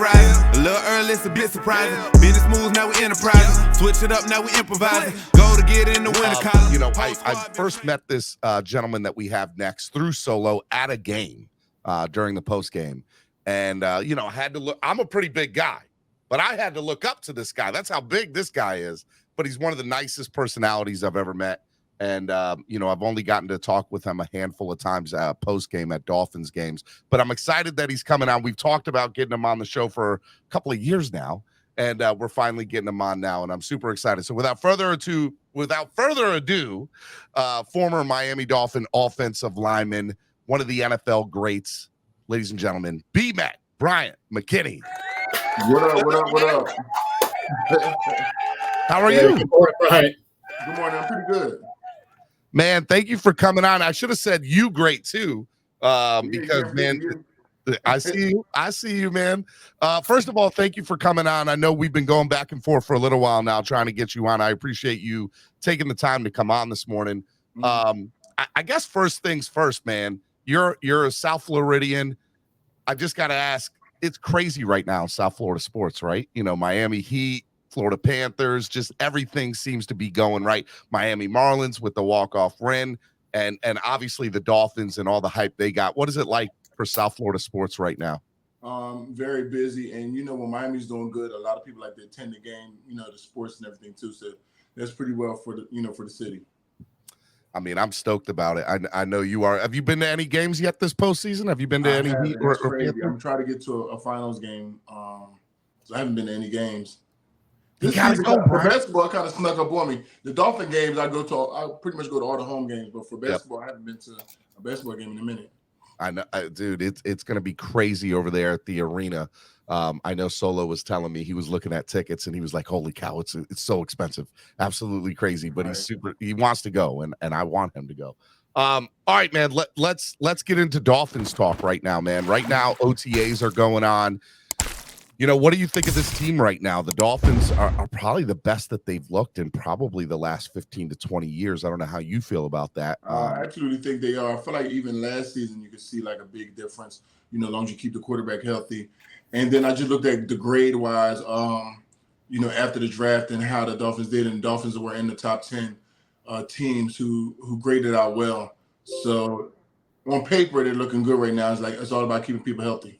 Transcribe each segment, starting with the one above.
horizon. A little early, it's a bit surprising. Business moves, now we enterprising. Switch it up, now we improvising. Go to get in the winter column. You know, I first met this gentleman that we have next through Solo at a game during the post game. And, you know, I had to look. I'm a pretty big guy, but I had to look up to this guy. That's how big this guy is. But he's one of the nicest personalities I've ever met. And, you know, I've only gotten to talk with him a handful of times post-game at Dolphins games. But I'm excited that he's coming on. We've talked about getting him on the show for a couple of years now. And we're finally getting him on now. And I'm super excited. So without further ado, former Miami Dolphin offensive lineman, one of the NFL greats, ladies and gentlemen, BMac, Bryant, McKinnie. What up? How are you? Good morning, Bryant. Good morning. I'm pretty good. Man, thank you for coming on. I should have said you great too, because man, I see you, man. First of all, thank you for coming on. I know we've been going back and forth for a little while now, trying to get you on. I appreciate you taking the time to come on this morning. I guess first things first, man. You're a South Floridian. I just got to ask. It's crazy right now, South Florida sports, right? You know, Miami Heat, Florida Panthers, just everything seems to be going right. Miami Marlins with the walk-off win, and obviously the Dolphins and all the hype they got. What is it like for South Florida sports right now? Very busy, and you know, when Miami's doing good, a lot of people like to attend the game, you know, the sports and everything too. So that's pretty well for the city. I mean, I'm stoked about it. I know you are. Have you been to any games yet this postseason? Have you been to any Heat or I'm trying to get to a finals game. So I haven't been to any games. This season, for basketball, kind of snuck up on me. The Dolphin games, I pretty much go to all the home games, but for basketball, I haven't been to a basketball game in a minute. I know, dude. It's going to be crazy over there at the arena. I know Solo was telling me he was looking at tickets and he was like, "Holy cow, it's so expensive, absolutely crazy." But he wants to go, and I want him to go. All right, man. Let's get into Dolphins talk right now, man. Right now, OTAs are going on. You know, what do you think of this team right now? The Dolphins are probably the best that they've looked in probably the last 15 to 20 years. I don't know how you feel about that. I absolutely think they are. I feel like even last season you could see like a big difference, you know, as long as you keep the quarterback healthy. And then I just looked at the grade-wise, you know, after the draft and how the Dolphins did, and the Dolphins were in the top 10 teams who graded out well. So on paper, they're looking good right now. It's all about keeping people healthy.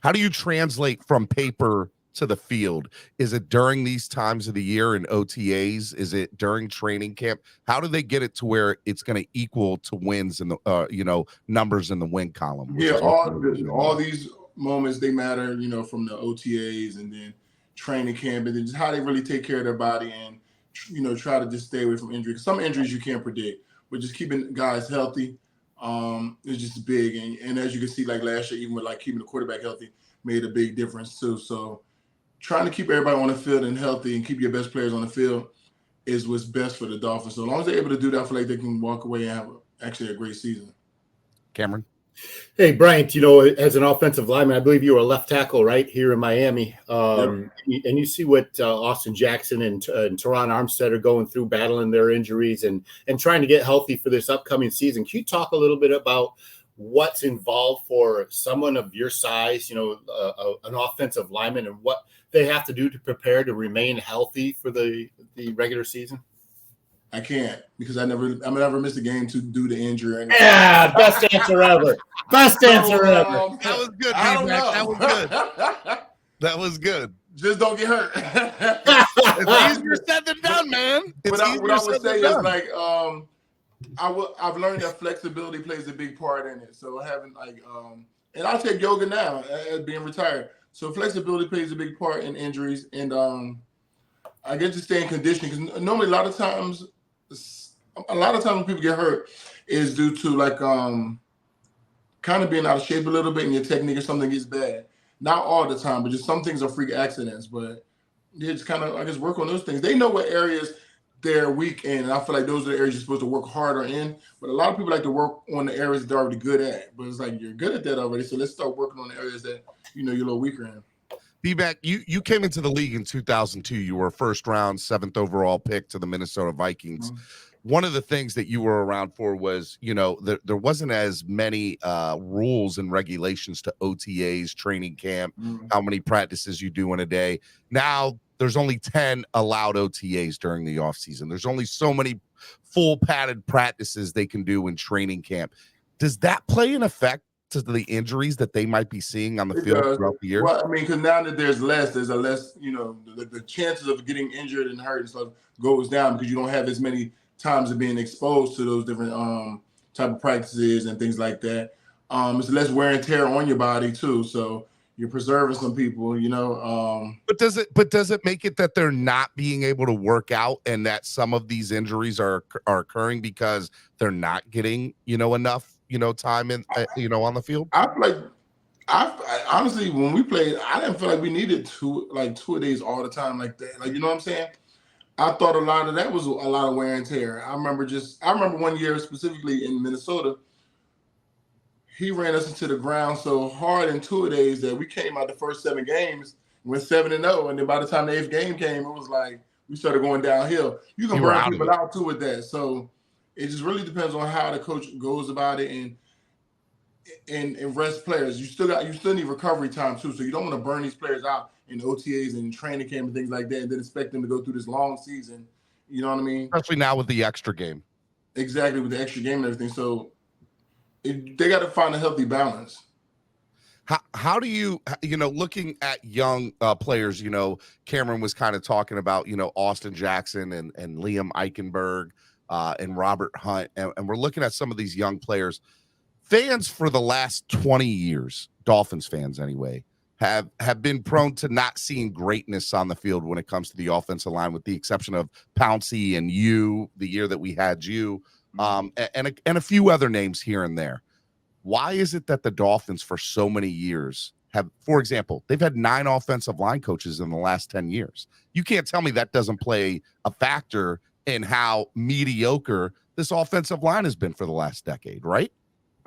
How do you translate from paper to the field? Is it during these times of the year in OTAs? Is it during training camp? How do they get it to where it's going to equal to wins and the you know, numbers in the win column? Yeah, all these moments, they matter, you know, from the OTAs and then training camp, and then just how they really take care of their body and, you know, try to just stay away from injury. Some injuries you can't predict, but just keeping guys healthy is just big. And as you can see, like last year, even with like keeping the quarterback healthy made a big difference too. So trying to keep everybody on the field and healthy and keep your best players on the field is what's best for the Dolphins. So as long as they're able to do that, I feel like they can walk away and have actually a great season. Cameron? Hey, Bryant, you know, as an offensive lineman, I believe you were a left tackle, right, here in Miami. And you see what Austin Jackson and Teron Armstead are going through, battling their injuries and trying to get healthy for this upcoming season. Can you talk a little bit about what's involved for someone of your size, you know, an offensive lineman, and what they have to do to prepare to remain healthy for the regular season? I can't, because I never missed a game due to injury. Yeah, best answer ever. Best answer ever. That was good, BMac. That was good. That was good. Just don't get hurt. It's easier said than done, man. What I would say is like I've learned that flexibility plays a big part in it. So having like and I'll take yoga now as being retired. So flexibility plays a big part in injuries, and I get to stay in conditioning, because normally a lot of times when people get hurt is due to like kind of being out of shape a little bit and your technique or something gets bad. Not all the time, but just some things are freak accidents. But you just kind of, I guess, work on those things. They know what areas they're weak in, and I feel like those are the areas you're supposed to work harder in. But a lot of people like to work on the areas they're already good at. But it's like, you're good at that already, so let's start working on the areas that, you know, you're a little weaker in. BMac, you came into the league in 2002. You were a first round, 7th overall pick to the Minnesota Vikings. One of the things that you were around for was, there wasn't as many rules and regulations to OTAs, training camp, how many practices you do in a day. Now there's only 10 allowed OTAs during the offseason. There's only so many full padded practices they can do in training camp. Does that play an effect to the injuries that they might be seeing on the field throughout the year? Well, I mean, because now that there's a less, the chances of getting injured and hurt and stuff goes down because you don't have as many times of being exposed to those different type of practices and things like that. It's less wear and tear on your body too, so you're preserving some people, But does it make it that they're not being able to work out and that some of these injuries are occurring because they're not getting enough time in on the field? I feel like I honestly, when we played, I didn't feel like we needed two days all the time like that. Like, you know what I'm saying? I thought a lot of that was a lot of wear and tear. I remember one year specifically in Minnesota, he ran us into the ground so hard in 2 days that we came out the first 7 games, went 7-0, and then by the time the 8th game came, it was like we started going downhill. You can burn people out too with that. So it just really depends on how the coach goes about it and rest players. You still need recovery time too. So you don't want to burn these players out in OTAs and training camp and things like that, and then expect them to go through this long season. You know what I mean? Especially now with the extra game. Exactly, with the extra game and everything. So they got to find a healthy balance. How do you looking at young players, Cameron was kind of talking about, Austin Jackson and Liam Eichenberg and Robert Hunt. And we're looking at some of these young players. Fans for the last 20 years, Dolphins fans anyway, have been prone to not seeing greatness on the field when it comes to the offensive line, with the exception of Pouncey and you, the year that we had you, and a few other names here and there. Why is it that the Dolphins for so many years have, for example, they've had 9 offensive line coaches in the last 10 years? You can't tell me that doesn't play a factor in how mediocre this offensive line has been for the last decade, right?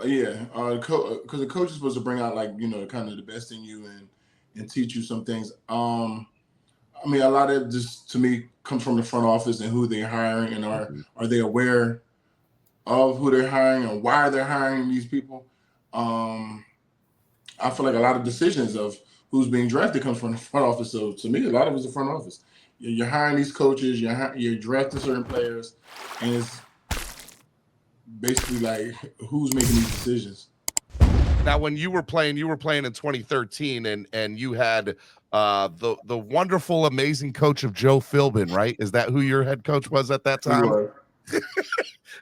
Yeah, because the coach is supposed to bring out kind of the best in you and teach you some things. I mean, a lot of just to me comes from the front office and who they're hiring and are they aware of who they're hiring and why they're hiring these people. I feel like a lot of decisions of who's being drafted comes from the front office. So to me, a lot of it's the front office. You're hiring these coaches, you're drafting certain players, and it's basically like who's making these decisions. Now, when you were playing in 2013, and you had the wonderful, amazing coach of Joe Philbin, right? Is that who your head coach was at that time?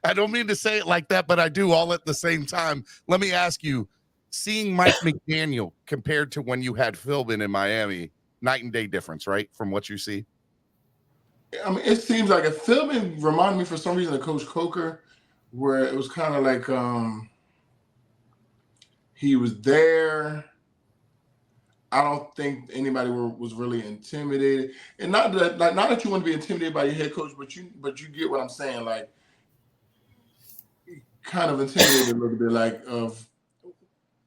I don't mean to say it like that, but I do all at the same time. Let me ask you, seeing Mike McDaniel compared to when you had Philbin in Miami, night and day difference, right? From what you see? I mean, it seems like a Philbin reminded me for some reason of Coach Coker, where it was kind of like he was there. I don't think anybody was really intimidated, and not that you want to be intimidated by your head coach, but you get what I'm saying, like kind of intimidated a little bit, like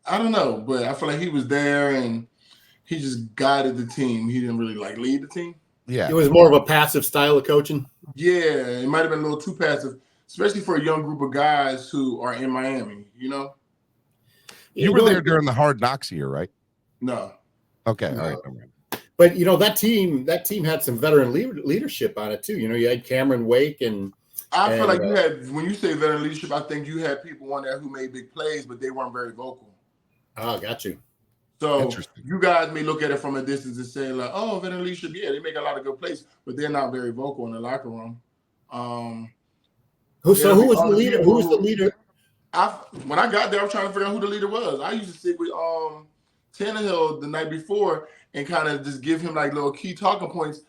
I don't know, but I feel like he was there and he just guided the team. He didn't really lead the team. Yeah, it was more of a passive style of coaching. Yeah, it might have been a little too passive, especially for a young group of guys who are in Miami. You were there during the Hard Knocks year, right? No. Okay, no. all right. But that team had some veteran leadership on it too. You had Cameron Wake and I feel like you had, when you say veteran leadership, I think you had people on there who made big plays, but they weren't very vocal. Oh, got you. So you guys may look at it from a distance and say like, oh, veteran leadership, yeah, they make a lot of good plays, but they're not very vocal in the locker room. Who was the leader? Who was the leader? When I got there, I was trying to figure out who the leader was. I used to sit with Tannehill the night before and kind of just give him little key talking points,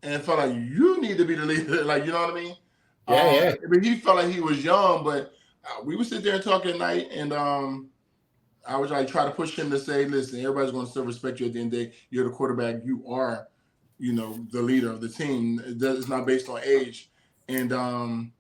and felt like you need to be the leader. You know what I mean? Yeah. I mean, he felt like he was young, but we would sit there and talk at night, and I was try to push him to say, listen, everybody's going to still respect you at the end of the day. You're the quarterback. You are, the leader of the team. It's not based on age. And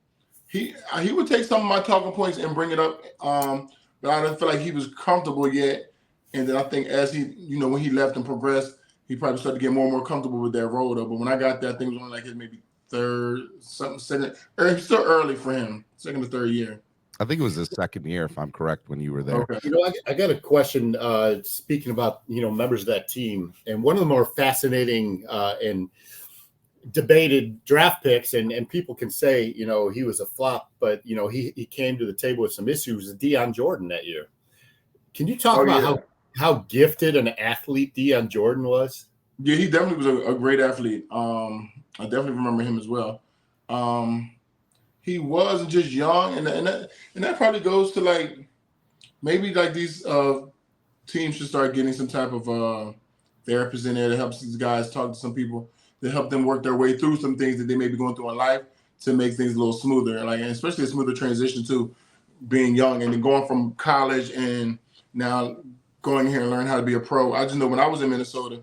he would take some of my talking points and bring it up, but I didn't feel like he was comfortable yet. And then I think as he, when he left and progressed, he probably started to get more and more comfortable with that role, though. But when I got there, I think it was only like his maybe second. It's still early for him, second or third year. I think it was his second year, if I'm correct, when you were there. Okay. I got a question. Speaking about members of that team, and one of the more fascinating and debated draft picks, and people can say he was a flop, but he came to the table with some issues. Deion Jordan that year. Can you talk about how gifted an athlete Deion Jordan was? Yeah, he definitely was a great athlete. I definitely remember him as well. He was just young, and that probably goes to like maybe like these teams should start getting some type of therapist in there that helps these guys talk to some people to help them work their way through some things that they may be going through in life to make things a little smoother, and especially a smoother transition to being young and then going from college and now going here and learn how to be a pro. I just know when I was in Minnesota,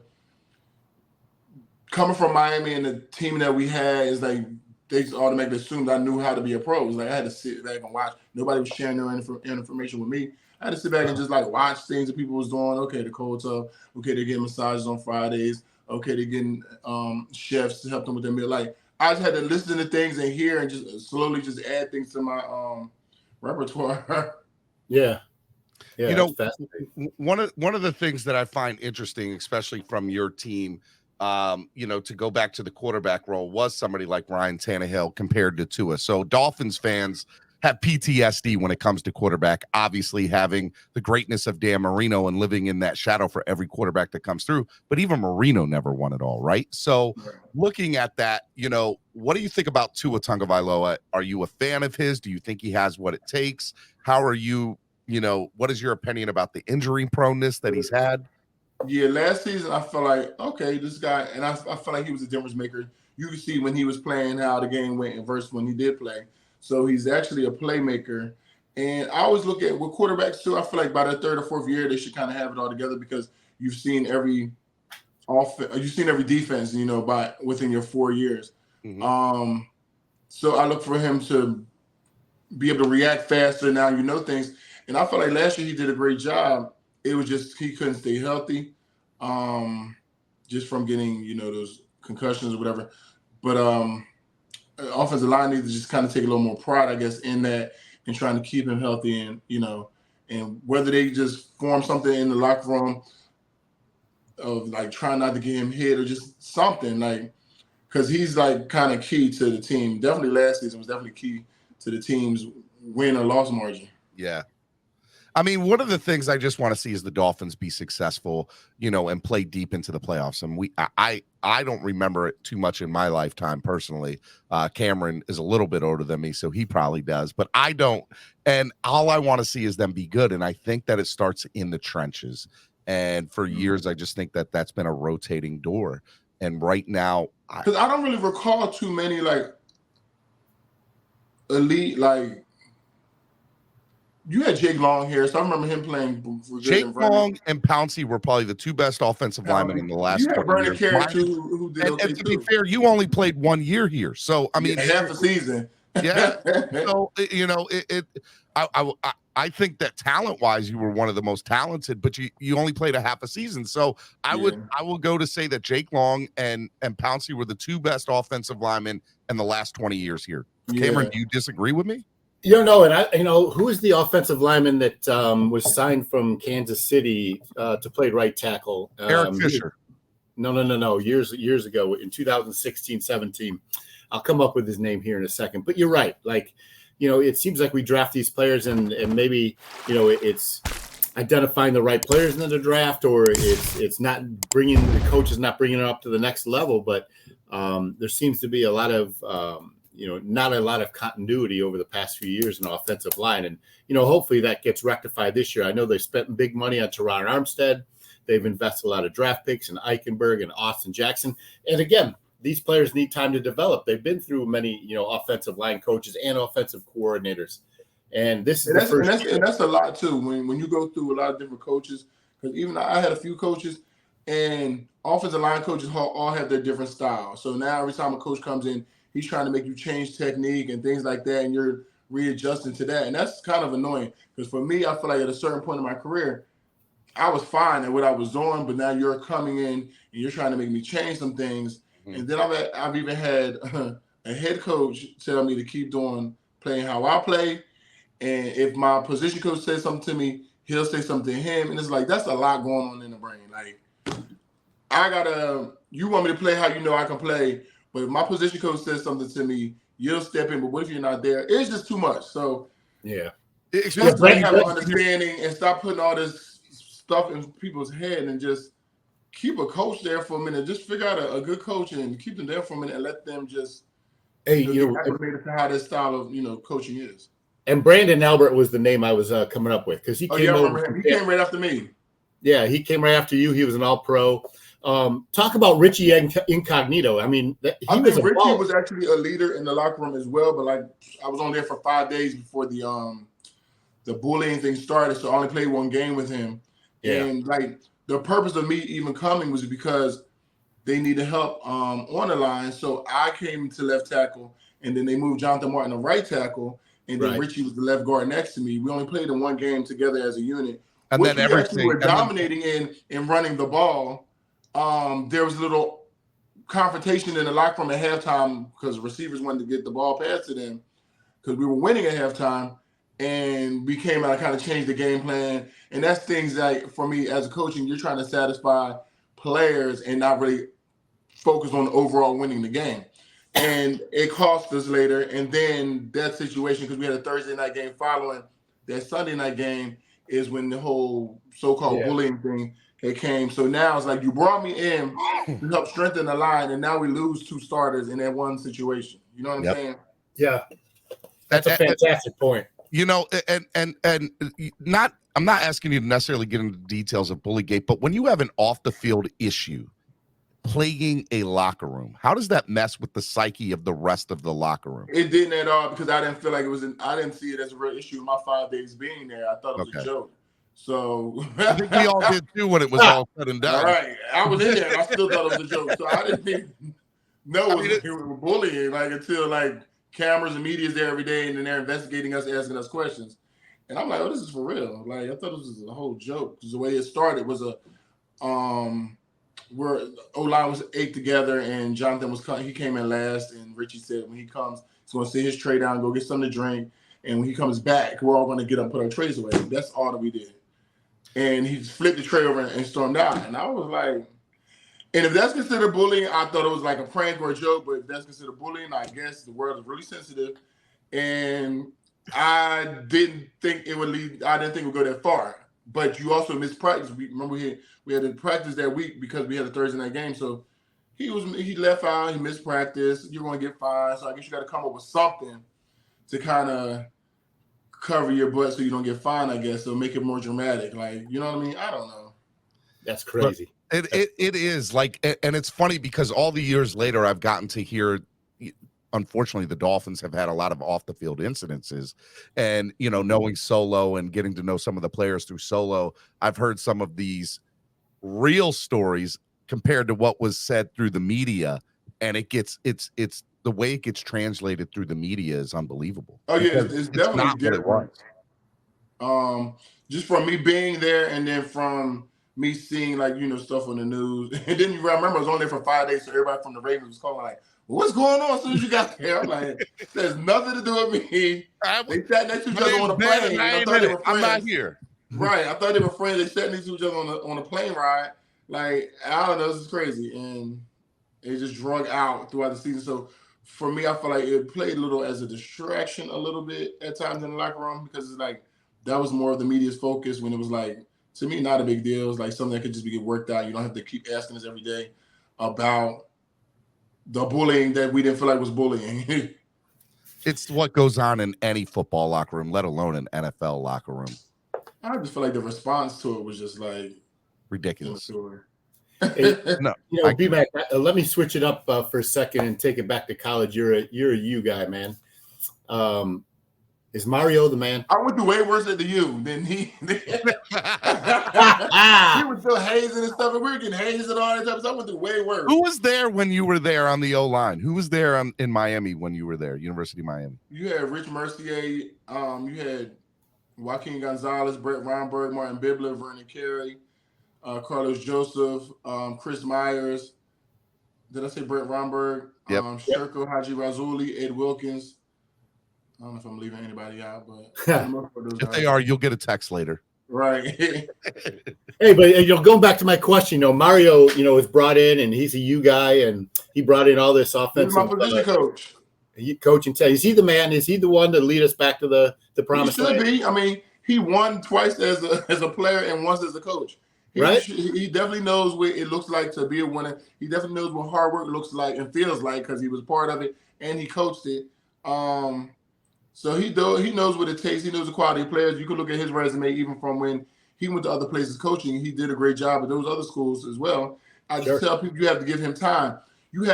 coming from Miami and the team that we had is like they just automatically assumed I knew how to be a pro. It was like I had to sit back and watch. Nobody was sharing their information with me. I had to sit back and just like watch things that people was doing. Okay, the cold tub. Okay, they're getting massages on Fridays. Okay, they're getting chefs to help them with their meal. Like I just had to listen to things and hear and just slowly just add things to my repertoire. Yeah. Yeah, one of the things that I find interesting, especially from your team, to go back to the quarterback role, was somebody like Ryan Tannehill compared to Tua. So Dolphins fans have PTSD when it comes to quarterback, obviously having the greatness of Dan Marino and living in that shadow for every quarterback that comes through. But even Marino never won it all, right? So looking at that, what do you think about Tua Tagovailoa? Are you a fan of his? Do you think he has what it takes? How are you, what is your opinion about the injury proneness that he's had? Yeah, last season I felt like, okay, this guy, and I felt like he was a difference maker. You could see when he was playing how the game went versus when he did play. So he's actually a playmaker. And I always look at with quarterbacks too, I feel like by the third or fourth year, they should kind of have it all together because you've seen every defense, within your 4 years. Mm-hmm. So I look for him to be able to react faster. Now things. And I felt like last year he did a great job. It was just he couldn't stay healthy, just from getting those concussions or whatever. But offensive line needs to just kind of take a little more pride, I guess, in that and trying to keep him healthy and and whether they just form something in the locker room of like trying not to get him hit or just something because he's like kind of key to the team. Definitely last season was definitely key to the team's win or loss margin. Yeah. I mean, one of the things I just want to see is the Dolphins be successful, and play deep into the playoffs. And I don't remember it too much in my lifetime personally. Cameron is a little bit older than me, so he probably does, but I don't. And all I want to see is them be good. And I think that it starts in the trenches. And for years, I just think that that's been a rotating door. And right now, because I don't really recall too many elite you had Jake Long here, so I remember him playing for Jake Long and Pouncey were probably the two best offensive linemen in the last 20 years. Who did and to be fair, you only played 1 year here, so I mean, half a season. Yeah, so I think that talent-wise, you were one of the most talented, but you only played a half a season. So I will go to say that Jake Long and Pouncey were the two best offensive linemen in the last 20 years here. Cameron, do you disagree with me? And who is the offensive lineman that was signed from Kansas City to play right tackle? Eric Fisher. No. Years ago in 2016-17. I'll come up with his name here in a second. But you're right. It seems like we draft these players and maybe, it's identifying the right players in the draft, or it's not bringing the coaches not bringing it up to the next level. But there seems to be a lot of not a lot of continuity over the past few years in the offensive line. And, hopefully that gets rectified this year. I know they spent big money on Teron Armstead. They've invested a lot of draft picks in Eichenberg and Austin Jackson. And again, these players need time to develop. They've been through many, offensive line coaches and offensive coordinators. And this is that's a lot too. When you go through a lot of different coaches, because even I had a few coaches and offensive line coaches all have their different styles. So now every time a coach comes in, he's trying to make you change technique and things like that, and you're readjusting to that. And that's kind of annoying because for me, I feel like at a certain point in my career, I was fine at what I was doing, but now you're coming in and you're trying to make me change some things. Mm-hmm. And then I've even had a head coach tell me to keep playing how I play. And if my position coach says something to me, he'll say something to him. And it's like, that's a lot going on in the brain. Like, you want me to play how you know I can play, but if my position coach says something to me, you'll step in. But what if you're not there? It's just too much. So, yeah. Just have an understanding and stop putting all this stuff in people's head and just keep a coach there for a minute. Just figure out a good coach and keep them there for a minute and let them just get acclimated to how this style of coaching is. And Brandon Albert was the name I was coming up with because he came over. He came right after me. Yeah, he came right after you. He was an All-Pro. Talk about Richie Incognito. I mean, Richie was actually a leader in the locker room as well. But like, I was on there for 5 days before the bullying thing started, so I only played one game with him. Yeah. And like, the purpose of me even coming was because they needed help on the line. So I came to left tackle, and then they moved Jonathan Martin to right tackle. And then Richie was the left guard next to me. We only played in one game together as a unit. And then everything. We were dominating in running the ball. There was a little confrontation in the locker room at halftime because receivers wanted to get the ball passed to them because we were winning at halftime. And we came out and kind of changed the game plan. And that's things like, for me as a coach, you're trying to satisfy players and not really focus on overall winning the game. And it cost us later. And then that situation, because we had a Thursday night game following that Sunday night game, is when the whole so-called bullying thing came. So now it's like, you brought me in to help strengthen the line, and now we lose 2 starters in that one situation. You know what I'm saying? Yeah. That's a fantastic point. And I'm not asking you to necessarily get into details of BullyGate, but when you have an off-the-field issue plaguing a locker room, how does that mess with the psyche of the rest of the locker room? It didn't at all, because I didn't feel like I didn't see it as a real issue in my 5 days being there. I thought it was a joke. So I think we all did too when it was all said and done. All right. I was in there and I still thought it was a joke. So I didn't even know it was bullying until cameras and media is there every day and then they're investigating us, asking us questions. And I'm like, oh, this is for real. Like, I thought this was a whole joke. Because the way it started was where O-line was 8 together and Jonathan he came in last, and Richie said when he comes, he's going to sit his tray down, go get something to drink, and when he comes back, we're all going to get up and put our trays away. That's all that we did. And he flipped the tray over and stormed out. And I was like, and if that's considered bullying, I thought it was like a prank or a joke, but if that's considered bullying, I guess the world is really sensitive. And I didn't think it would go that far. But you also missed practice. Remember we had to practice that week because we had a Thursday night game. So he left out, he missed practice. You're going to get fined. So I guess you got to come up with something to kind of cover your butt so you don't get fined, I guess. So make it more dramatic. Like, you know what I mean? I don't know. That's crazy. But it is like, and it's funny because all the years later I've gotten to hear, unfortunately, the Dolphins have had a lot of off the field incidences, and knowing Solo and getting to know some of the players through Solo, I've heard some of these real stories compared to what was said through the media, and it's the way it gets translated through the media is unbelievable. Oh yeah, it's definitely different. Just from me being there, and then from me seeing stuff on the news, and then I remember I was only there for 5 days, so everybody from the Ravens was calling like, what's going on as soon as you got there? I'm like, there's nothing to do with me. They sat next to each other on a plane. I thought they were friends. I'm not here. Right. I thought they were friends. They sat next to each other on a plane ride. Like, I don't know. This is crazy. And it just drug out throughout the season. So for me, I feel like it played a little as a distraction a little bit at times in the locker room, because it's like that was more of the media's focus, when it was like, to me, not a big deal. It's like something that could just be get worked out. You don't have to keep asking us every day about the bullying that we didn't feel like was bullying. It's what goes on in any football locker room, let alone an NFL locker room. I just feel like the response to it was just like ridiculous. No, BMac, let me switch it up for a second and take it back to college. You're a U guy, man. Is Mario the man? I went through way worse at the U than he. He was still hazing and stuff, and we were getting hazed and all that stuff. So I went through way worse. Who was there when you were there on the O-line? Who was there in Miami when you were there, University of Miami? You had Rich Mercier. You had Joaquin Gonzalez, Brett Romberg, Martin Bibler, Vernon Carey, Carlos Joseph, Chris Myers. Did I say Brett Romberg? Yep. Sherko Haji Razuli, Ed Wilkins. I don't know if I'm leaving anybody out, but for the most part, those If guys. they are, you'll get a text later. Right. Hey, but going back to my question, Mario, is brought in and he's a U guy, and he brought in all this offensive. He's my position coach. Coach and is he the man? Is he the one to lead us back to the promised land? He should be. I mean, he won twice as a player and once as a coach. He definitely knows what it looks like to be a winner. He definitely knows what hard work looks like and feels like because he was part of it and he coached it. So he knows what it takes. He knows the quality of players. You can look at his resume even from when he went to other places coaching. He did a great job at those other schools as well. I just tell people you have to give him time. He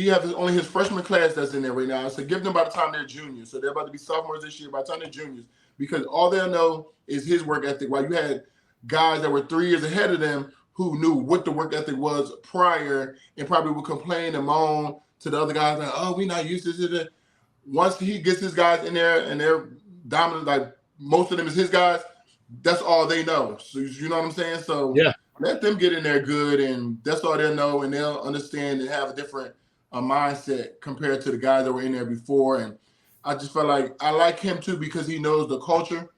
has only his freshman class that's in there right now. So give them by the time they're juniors. So they're about to be sophomores this year by the time they're juniors because all they'll know is his work ethic. While you had guys that were 3 years ahead of them who knew what the work ethic was prior and probably would complain and moan to the other guys like, oh, we're not used to it. Once he gets his guys in there and they're dominant, like most of them is his guys, that's all they know. So you know what I'm saying? So let them get in there good, and that's all they'll know, and they'll understand and have a different mindset compared to the guys that were in there before. And I just felt like I like him too because he knows the culture.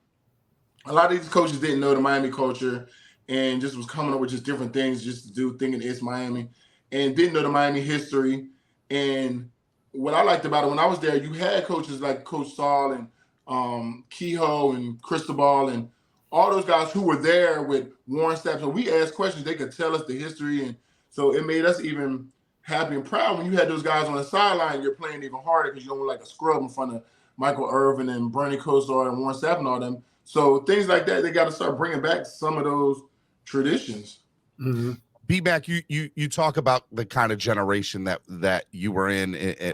A lot of these coaches didn't know the Miami culture and just was coming up with just different things just to do, thinking it's Miami, and didn't know the Miami history. And what I liked about it, when I was there, you had coaches like Coach Saul and Kehoe and Cristobal and all those guys who were there with Warren Sapp. So we asked questions. They could tell us the history. And so it made us even happy and proud. When you had those guys on the sideline, you're playing even harder because you don't look like a scrub in front of Michael Irvin and Bernie Kosar and Warren Sapp and all them. So things like that, they got to start bringing back some of those traditions. Mm-hmm. BMac, you talk about the kind of generation that you were in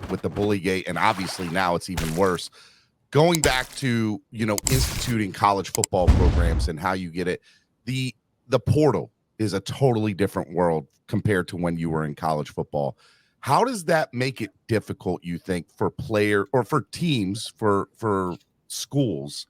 with the BullyGate, and obviously now it's even worse. Going back to instituting college football programs and how you get it, the portal is a totally different world compared to when you were in college football. How does that make it difficult, you think, for player or for teams, for schools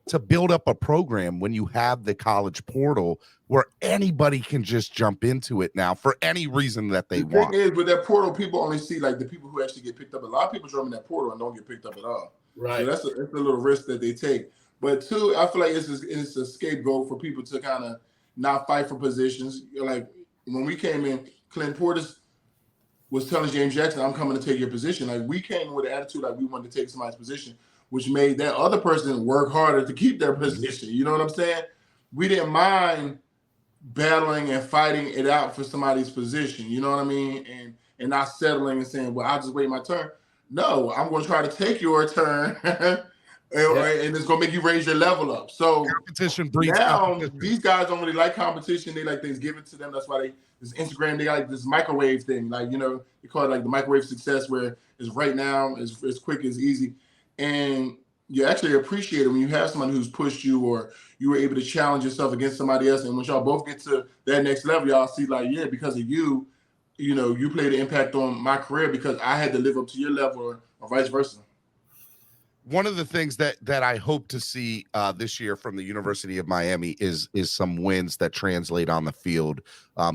to build up a program when you have the college portal where anybody can just jump into it now for any reason that they want? The thing is, with that portal, people only see like the people who actually get picked up. A lot of people jump in that portal and don't get picked up at all. Right. So that's a little risk that they take. But two, I feel like it's a scapegoat for people to kind of not fight for positions. Like when we came in, Clint Portis was telling James Jackson, I'm coming to take your position. Like we came with an attitude like we wanted to take somebody's position, which made that other person work harder to keep their position. You know what I'm saying? We didn't mind battling and fighting it out for somebody's position. You know what I mean? And not settling and saying, well, I'll just wait my turn. No, I'm going to try to take your turn, and it's going to make you raise your level up. So competition breeds now competition. These guys don't really like competition. They like things given to them. That's why this Instagram, they got like this microwave thing. Like, they call it like the microwave success where it's right now, it's quick, it's easy. And you actually appreciate it when you have someone who's pushed you or you were able to challenge yourself against somebody else. And when y'all both get to that next level, y'all see like, yeah, because of you, you played an impact on my career because I had to live up to your level or vice versa. One of the things that I hope to see this year from the University of Miami is some wins that translate on the field,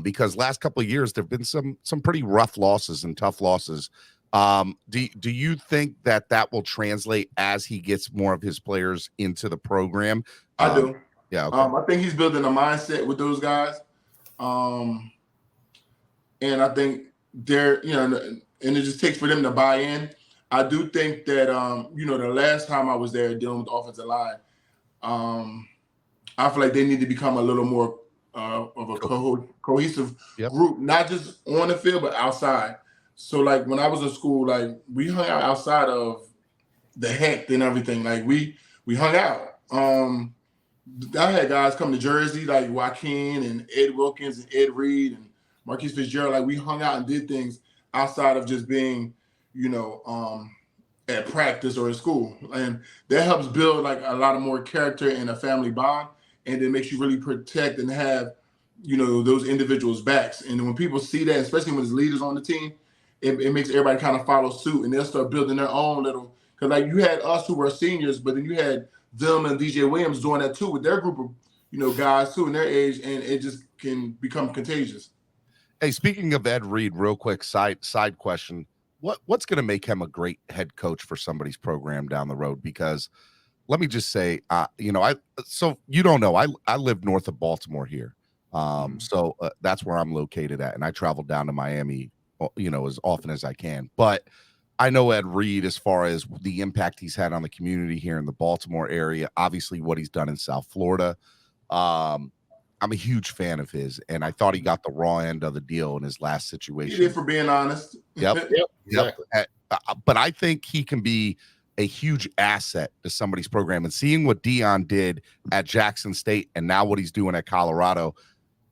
because last couple of years there have been some pretty rough losses and tough losses. Do you think that will translate as he gets more of his players into the program? I do. Yeah. Okay. I think he's building a mindset with those guys. And I think they're, and it just takes for them to buy in. I do think that, the last time I was there dealing with the offensive line, I feel like they need to become a little more of a cohesive group, not just on the field, but outside. So, like, when I was in school, like, we hung out outside of the heck and everything. Like, we hung out. I had guys come to Jersey, like Joaquin and Ed Wilkins and Ed Reed and Marquise Fitzgerald. Like, we hung out and did things outside of just being, at practice or in school. And that helps build, like, a lot of more character and a family bond. And it makes you really protect and have, those individuals' backs. And when people see that, especially when there's leaders on the team, it makes everybody kind of follow suit, and they'll start building their own little. Because like you had us who were seniors, but then you had them and DJ Williams doing that too with their group of, guys too in their age, and it just can become contagious. Hey, speaking of Ed Reed, real quick side question. What's going to make him a great head coach for somebody's program down the road? Because let me just say, so you don't know, I live north of Baltimore here. So that's where I'm located at. And I travel down to Miami, as often as I can. But I know Ed Reed as far as the impact he's had on the community here in the Baltimore area, obviously what he's done in South Florida. I'm a huge fan of his, and I thought he got the raw end of the deal in his last situation. He did, for being honest. Yep. Exactly. But I think he can be a huge asset to somebody's program. And seeing what Dion did at Jackson State and now what he's doing at Colorado,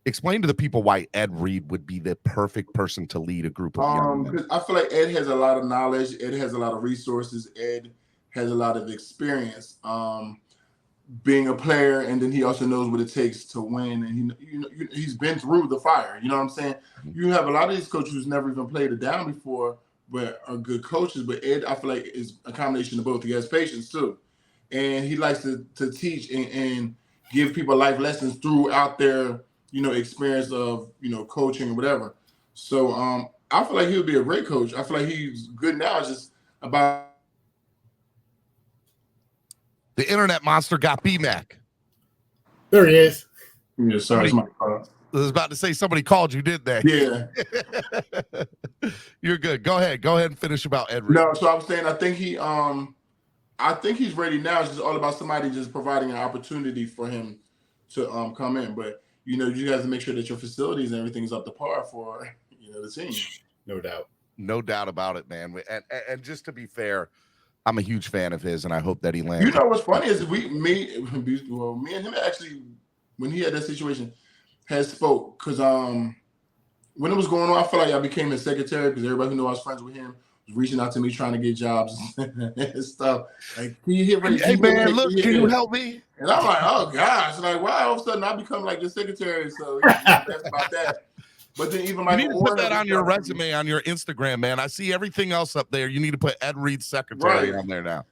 explain to the people why Ed Reed would be the perfect person to lead a group of young men. I feel like Ed has a lot of knowledge. Ed has a lot of resources. Ed has a lot of experience. Being a player, and then he also knows what it takes to win, and he's been through the fire. You know what I'm saying? You have a lot of these coaches who's never even played it down before, but are good coaches. But Ed, I feel like, is a combination of both. He has patience too, and he likes to teach and give people life lessons throughout their experience of coaching or whatever. So I feel like he would be a great coach. I feel like he's good now. It's just about. The internet monster got BMac. There he is. Yeah, sorry. I was about to say somebody called you, didn't they? Yeah. You're good. Go ahead and finish about Ed Reed. No, so I was saying I think he's ready now. It's just all about somebody just providing an opportunity for him to come in. But you have to make sure that your facilities and everything is up to par for the team. No doubt. No doubt about it, man. And just to be fair, I'm a huge fan of his, and I hope that he lands. What's funny is me and him actually, when he had that situation, had spoke, because when it was going on, I feel like I became his secretary, because everybody who knew I was friends with him was reaching out to me trying to get jobs and stuff. Like, can you help me? And I'm like, oh gosh, like, wow, all of a sudden I become like the secretary. So that's about that. But then even you need to put that on your resume, on your Instagram, man. I see everything else up there. You need to put Ed Reed secretary on there now.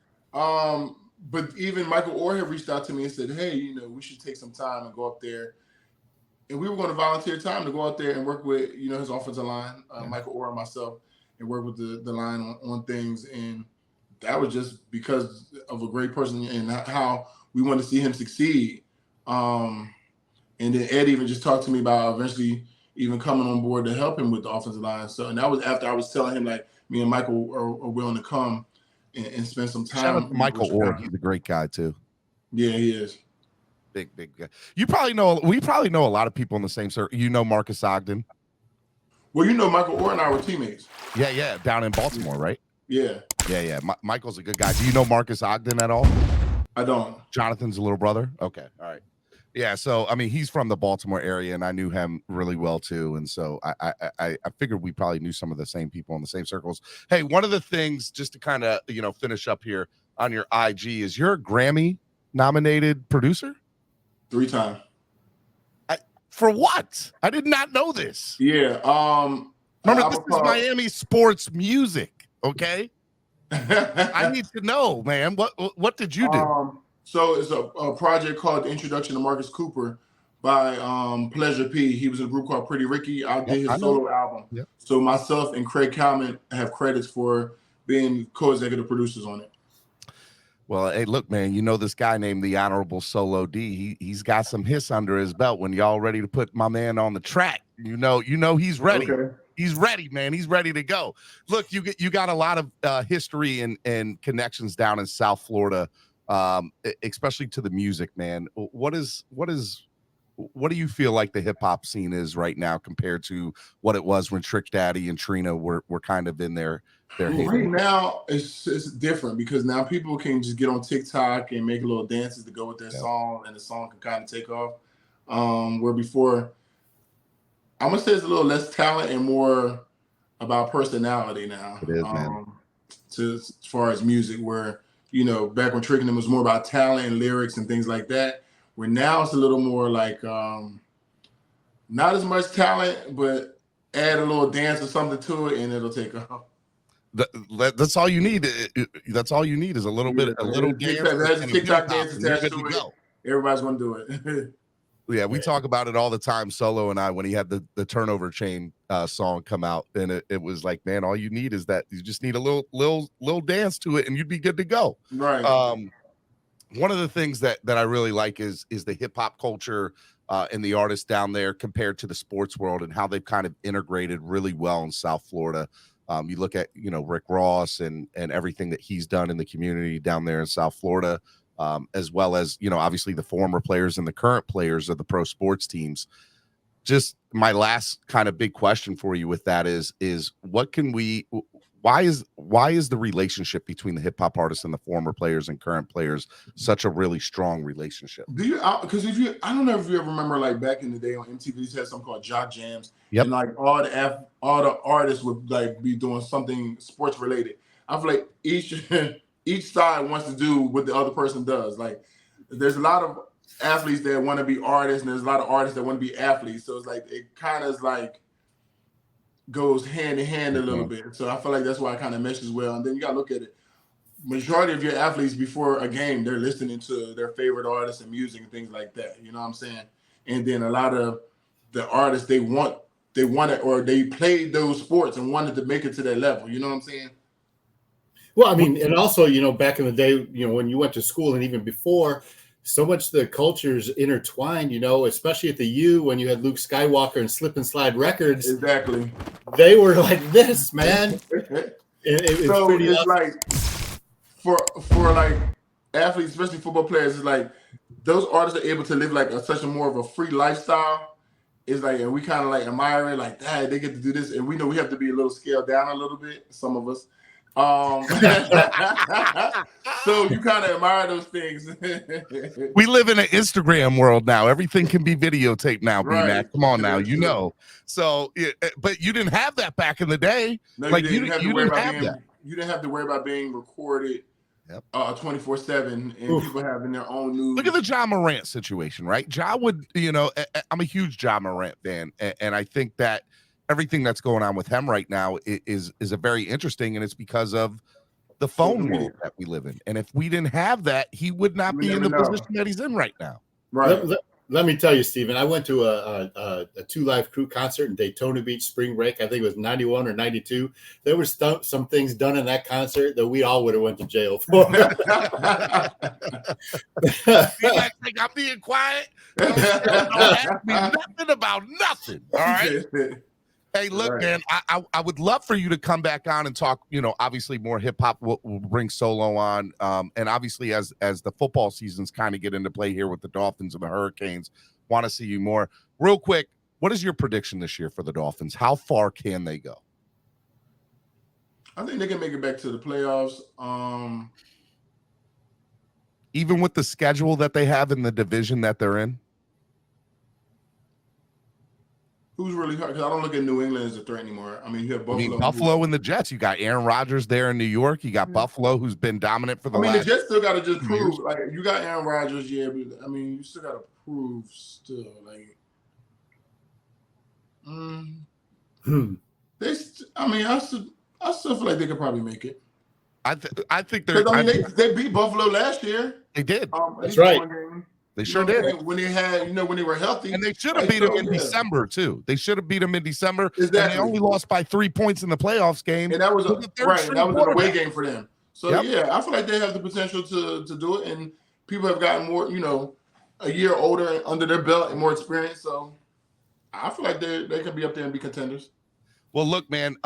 But even Michael Orr had reached out to me and said, hey, we should take some time and go up there. And we were going to volunteer time to go out there and work with, his offensive line, Michael Orr and myself, and work with the line on things. And that was just because of a great person and how we wanted to see him succeed. And then Ed even just talked to me about eventually even coming on board to help him with the offensive line. So, and that was after I was telling him, like, me and Michael are willing to come and spend some time. Shout out to Michael Orr. He's a great guy too. Yeah, he is. Big guy. We probably know a lot of people in the same circle. Marcus Ogden. Well, Michael Orr and I were teammates. Yeah. Down in Baltimore, right? Yeah. Yeah. Michael's a good guy. Do you know Marcus Ogden at all? I don't. Jonathan's little brother? Okay. All right. Yeah, so I mean, he's from the Baltimore area, and I knew him really well too, and so I figured we probably knew some of the same people in the same circles. Hey, one of the things, just to kind of finish up here on your IG, is you're a Grammy-nominated producer? 3 times. For what? I did not know this. Yeah. Remember, this is Miami sports music. Okay. I need to know, man. What did you do? So it's a project called The Introduction to Marcus Cooper by Pleasure P. He was in a group called Pretty Ricky. I did his solo album. Yep. So myself and Craig Kalman have credits for being co-executive producers on it. Well, hey, look, man, this guy named the Honorable Solo D. He's got some hits under his belt. When y'all ready to put my man on the track, he's ready. Okay. He's ready, man. He's ready to go. Look, you got a lot of history and connections down in South Florida. Especially to the music, man. What do you feel like the hip hop scene is right now compared to what it was when Trick Daddy and Trina were kind of in their right now? It's different because now people can just get on TikTok and make little dances to go with their song, and the song can kind of take off. Where before, I'm gonna say it's a little less talent and more about personality now. It is, man. As far as music, where back when Trick and them was more about talent and lyrics and things like that, where now it's a little more like not as much talent, but add a little dance or something to it and it'll take off. That's all you need. That's all you need is a little bit, a little dance. There's a TikTok dance and you're attached good to to it. go. Everybody's gonna do it. Yeah, we talk about it all the time, Solo and I, when he had the turnover chain song come out, and it was like, man, all you need is that you just need a little dance to it, and you'd be good to go. Right. One of the things that I really like is the hip hop culture and the artists down there compared to the sports world, and how they've kind of integrated really well in South Florida. You look at Rick Ross and everything that he's done in the community down there in South Florida. As well as, obviously the former players and the current players of the pro sports teams. Just my last kind of big question for you with that is why is the relationship between the hip hop artists and the former players and current players such a really strong relationship? Do you, because I don't know if you ever remember, like back in the day on MTV, they had something called Jock Jams. Yep. And like all the artists would like be doing something sports related. I feel like each side wants to do what the other person does. Like there's a lot of athletes that want to be artists, and there's a lot of artists that want to be athletes. So it's like it kind of like goes hand in hand a little bit. So I feel like that's why it kind of meshes well. And then you got to look at it. Majority of your athletes before a game, they're listening to their favorite artists and music and things like that. You know what I'm saying? And then a lot of the artists, they want it, or they played those sports and wanted to make it to that level. You know what I'm saying? Well, I mean, and also, back in the day, when you went to school and even before, so much the cultures intertwined, especially at the U when you had Luke Skywalker and Slip and Slide Records. Exactly. They were like this, man. It's so pretty it's awesome. like for like athletes, especially football players, it's like those artists are able to live like such a more of a free lifestyle. It's like, and we kind of like admire it, like, dad, they get to do this, and we know we have to be a little scaled down a little bit, some of us. So you kind of admire those things. We live in an Instagram world now. Everything can be videotaped now, Right. BMac. Come on now, So, but you didn't have that back in the day. No, like you didn't have that. You didn't have to worry about being recorded 24/7 and people having their own news. Look at the John Morant situation, right? Ja would, I'm a huge John Morant fan, and I think that everything that's going on with him right now is a very interesting, and it's because of the phone world that we live in. And if we didn't have that, he would not be in the position that he's in right now. Right. Let me tell you, Steven, I went to a Two Live Crew concert in Daytona Beach spring break. I think it was 91 or 92. There were some things done in that concert that we all would have went to jail for. I'm being quiet. Don't ask me nothing about nothing. All right. Hey, look, man, I would love for you to come back on and talk, obviously more hip hop. We'll bring Solo on. And obviously as the football seasons kind of get into play here with the Dolphins and the Hurricanes, want to see you more. Real quick, what is your prediction this year for the Dolphins? How far can they go? I think they can make it back to the playoffs. Even with the schedule that they have in the division that they're in? Who's really hard? Because I don't look at New England as a threat anymore. I mean, you have Buffalo. Buffalo and the Jets. You got Aaron Rodgers there in New York. You got Buffalo, who's been dominant for the last. The Jets still got to just prove. Like, you got Aaron Rodgers, but you still got to prove still. Like, I still feel like they could probably make it. I think they're. They beat Buffalo last year. They did. That's right. They sure did. When they had, when they were healthy. And they should have beat them in December, too. They should have beat them in December. Exactly. And they only lost by 3 points in the plaffs game. And that was an away game for them. So, I feel like they have the potential to do it. And people have gotten more, a year older under their belt and more experience. So, I feel like they can be up there and be contenders. Well, look, man,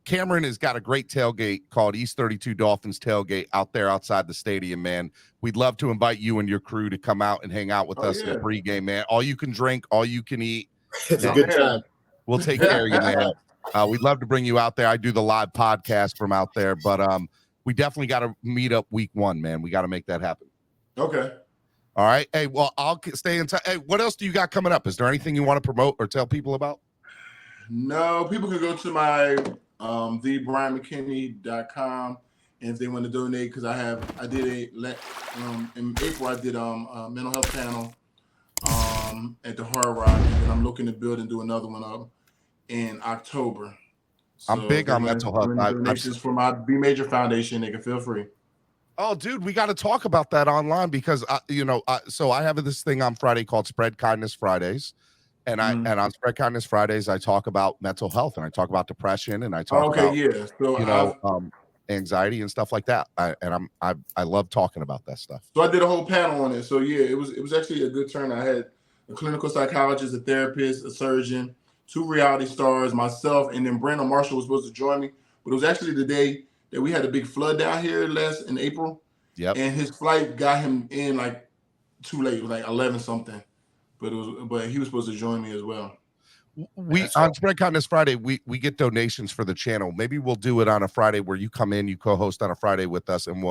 Cameron has got a great tailgate called East 32 Dolphins Tailgate out there outside the stadium, man. We'd love to invite you and your crew to come out and hang out with us in the pregame, man. All you can drink, all you can eat. It's a good time. We'll take care of you, man. We'd love to bring you out there. I do the live podcast from out there, but we definitely got to meet up week 1, man. We got to make that happen. Okay. All right. Hey, well, I'll stay in touch. Hey, what else do you got coming up? Is there anything you want to promote or tell people about? No, people can go to my thebryantmckinney.com, and if they want to donate, because in April I did a mental health panel at the Hard Rock, and then I'm looking to build and do another one up in October. I'm big on mental health. Donations for my B Major Foundation. They can feel free. Oh, dude, we got to talk about that online because so I have this thing on Friday called Spread Kindness Fridays, and on Spread Kindness Fridays I talk about mental health and I talk about depression and I talk about so anxiety and stuff like that. I love talking about that stuff. So I did a whole panel on it. So yeah, it was actually a good turn. I had a clinical psychologist, a therapist, a surgeon, 2 reality stars, myself, and then Brandon Marshall was supposed to join me, but it was actually the day that we had a big flood down here in April. Yep. And his flight got him in like too late, like 11 something. But he was supposed to join me as well. On Spread Kindness Friday, we get donations for the channel. Maybe we'll do it on a Friday where you come in, you co-host on a Friday with us, and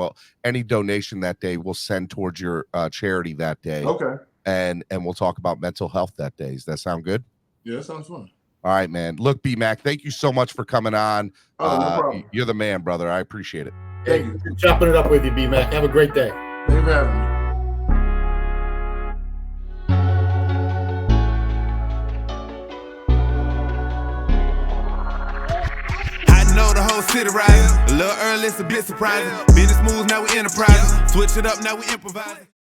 any donation that day we'll send towards your charity that day. Okay. And we'll talk about mental health that day. Does that sound good? Yeah, that sounds fun. All right, man. Look, BMac, thank you so much for coming on. Oh, no problem. You're the man, brother. I appreciate it. Thank you. Chopping it up with you, BMac. Have a great day. Thank you for having me. I know the whole city rising. A little early, it's a bit surprising. Business moves, now we enterprising. Switch it up, now we improvising.